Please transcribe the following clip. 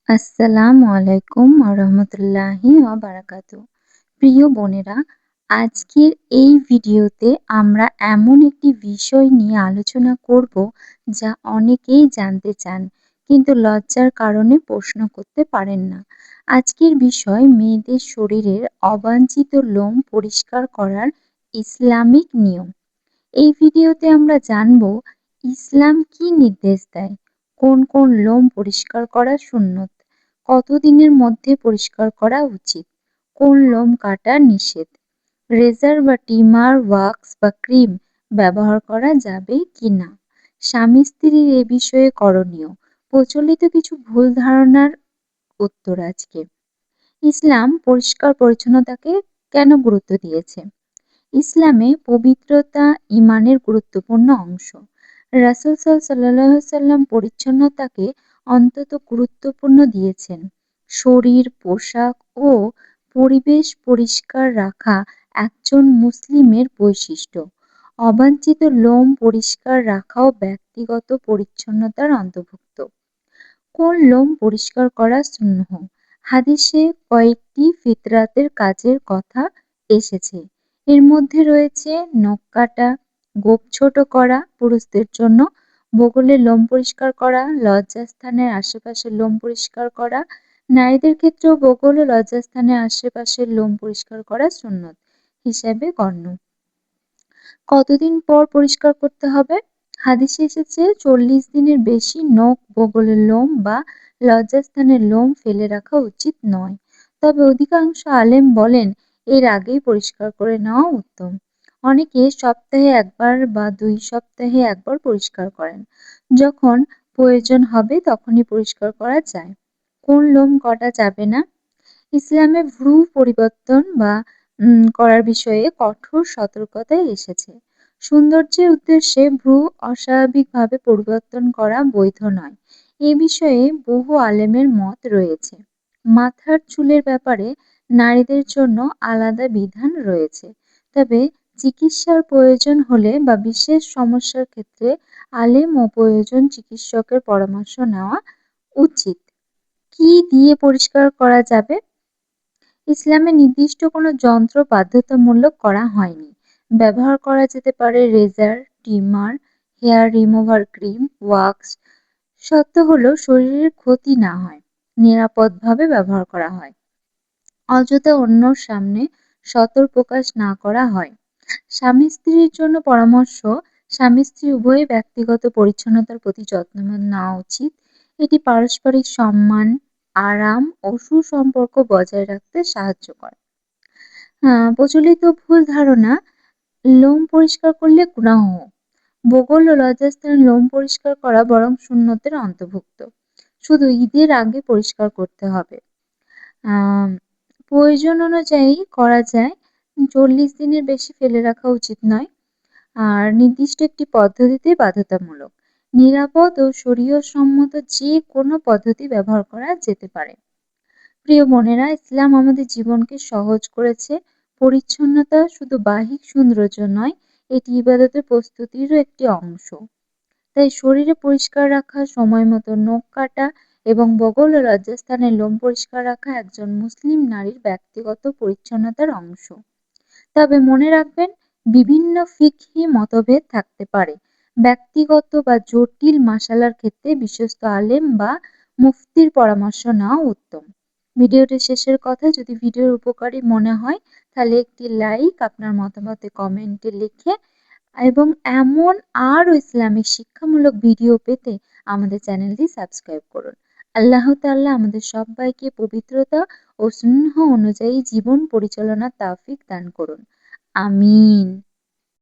আসসালামু আলাইকুম ওয়া বারাকাতুহু। প্রিয় বোনেরা, আজকের এই ভিডিওতে আমরা এমন একটি বিষয় নিয়ে আলোচনা করব যা অনেকেই জানতে চান কিন্তু লজ্জার কারণে প্রশ্ন করতে পারেন না। আজকের বিষয় মেয়েদের শরীরের অবাঞ্ছিত লোম পরিষ্কার করার ইসলামিক নিয়ম। এই ভিডিওতে আমরা জানব ইসলাম কি নির্দেশ দেয়, কোন কোন লোম পরিষ্কার করা সুন্নত, কতদিনের মধ্যে পরিষ্কার করা উচিত, কোন লোম কাটা নিষেধ, রেজার বা ট্রিমার, ওয়াক্স বা ক্রিম ব্যবহার করা যাবে কিনা, স্বামী স্ত্রীর এ বিষয়ে করণীয়, প্রচলিত কিছু ভুল ধারণার উত্তর আজকে। ইসলাম পরিষ্কার পরিচ্ছন্নতাকে কেন গুরুত্ব দিয়েছে? ইসলামে পবিত্রতা ঈমানের গুরুত্বপূর্ণ অংশ। রাসূল সাল্লাল্লাহু আলাইহি সাল্লাম পরিচ্ছন্নতাকে অত্যন্ত গুরুত্বপূর্ণ দিয়েছেন। শরীর, পোশাক ও পরিবেশ পরিষ্কার রাখা একজন মুসলিমের বৈশিষ্ট্য। অবাঞ্ছিত লোম পরিষ্কার রাখাও ব্যক্তিগত পরিচ্ছন্নতার অন্তর্ভুক্ত। কোন লোম পরিষ্কার করা সুন্নাহ? হাদিসে কয়েকটি ফিতরাতের কাজের কথা এসেছে। এর মধ্যে রয়েছে নখ কাটা, গোঁফ ছোট করা পুরুষদের জন্য, বগলের লোম পরিষ্কার করা, লজ্জাস্থানের আশেপাশের লোম পরিষ্কার করা। নারীদের ক্ষেত্রেও বগল ও লজ্জাস্থানের আশেপাশের লোম পরিষ্কার করা সুন্নত হিসেবে গণ্য। কতদিন পর পরিষ্কার করতে হবে? হাদিসে এসেছে ৪০ দিনের বেশি নখ, বগলের লোম বা লজ্জাস্থানের লোম ফেলে রাখা উচিত নয়। তবে অধিকাংশ আলেম বলেন এর আগেই পরিষ্কার করে নেওয়া উত্তম। অনেকে সপ্তাহে একবার বা ২ সপ্তাহে একবার পরিষ্কার করেন। যখন প্রয়োজন হবে তখনই পরিষ্কার করা যায়। কোন লোম কাটা যাবে না? ইসলামে ভ্রূ পরিবর্তন বা করার বিষয়ে কঠোর সতর্কতা এসেছে। সৌন্দর্যের উদ্দেশ্যে ভ্রূ অস্বাভাবিকভাবে পরিবর্তন করা বৈধ নয়। এ বিষয়ে বহু আলেমের মত রয়েছে। মাথার চুলের ব্যাপারে নারীদের জন্য আলাদা বিধান রয়েছে। তবে চিকিৎসার প্রয়োজন হলে বা বিশেষ সমস্যার ক্ষেত্রে আলেম ও প্রয়োজন চিকিৎসকের পরামর্শ নেওয়া উচিত। কি দিয়ে পরিষ্কার করা যাবে? ইসলামে নির্দিষ্ট কোনো যন্ত্র বাধ্যতামূলক করা হয়নি। ব্যবহার করা যেতে পারে razor, trimmer, hair remover cream, wax. শর্ত হলো শরীরের ক্ষতি না হয়, নিরাপদভাবে ব্যবহার করা হয়, অযথা অন্যর সামনে সতর প্রকাশ না করা হয়। স্বামী স্ত্রীর জন্য পরামর্শ: স্বামী স্ত্রী উভয়ই ব্যক্তিগত পরিচ্ছন্নতার প্রতি যত্নবান নেওয়া উচিত। এটি পারস্পরিক সম্মান, আরাম ও সুসম্পর্ক বজায় রাখতে সাহায্য করে। প্রচলিত ভুল ধারণা: লোম পরিষ্কার করলে গুনাহ। বগল ও লজ্জাস্থানের লোম পরিষ্কার করা বরং সুন্নতের অন্তর্ভুক্ত। শুধু ঈদের আগে পরিষ্কার করতে হবে। আম প্রয়োজন অনুযায়ী করা যায়। ৪০ দিনের বেশি ফেলে রাখা উচিত নয়। আর নির্দিষ্ট একটি পদ্ধতিতেই বাধ্যতামূলক। নিরাপদ ও শরীয়তসম্মত যে কোনো পদ্ধতি ব্যবহার করা যেতে পারে। প্রিয় বোনেরা, ইসলাম আমাদের জীবনকে সহজ করেছে। পরিচ্ছন্নতা শুধু বাহ্যিক সৌন্দর্য নয়, এটি ইবাদতের প্রস্তুতিরও একটি অংশ। তাই শরীরে পরিষ্কার রাখা, সময় মতো নখ কাটা এবং বগল ও লজ্জাস্থানের লোম পরিষ্কার রাখা একজন মুসলিম নারীর ব্যক্তিগত পরিচ্ছন্নতার অংশ। তবে মনে রাখবেন, বিভিন্ন ফিকহি মতভেদ থাকতে পারে। ব্যক্তিগত বা জটিল মাসালার ক্ষেত্রে বিশ্বস্ত আলেম বা মুফতির পরামর্শ নেওয়া উত্তম। ভিডিওটির শেষের কথা: যদি ভিডিওর উপকারী মনে হয় তাহলে একটি লাইক, আপনার মতামত কমেন্টে লিখে এবং এমন আরও ইসলামিক শিক্ষামূলক ভিডিও পেতে আমাদের চ্যানেলটি সাবস্ক্রাইব করুন। আল্লাহ তাআলা আমাদের সবাইকে পবিত্রতা ও সুন্নাহ অনুযায়ী জীবন পরিচালনার তৌফিক দান করুন। আমিন।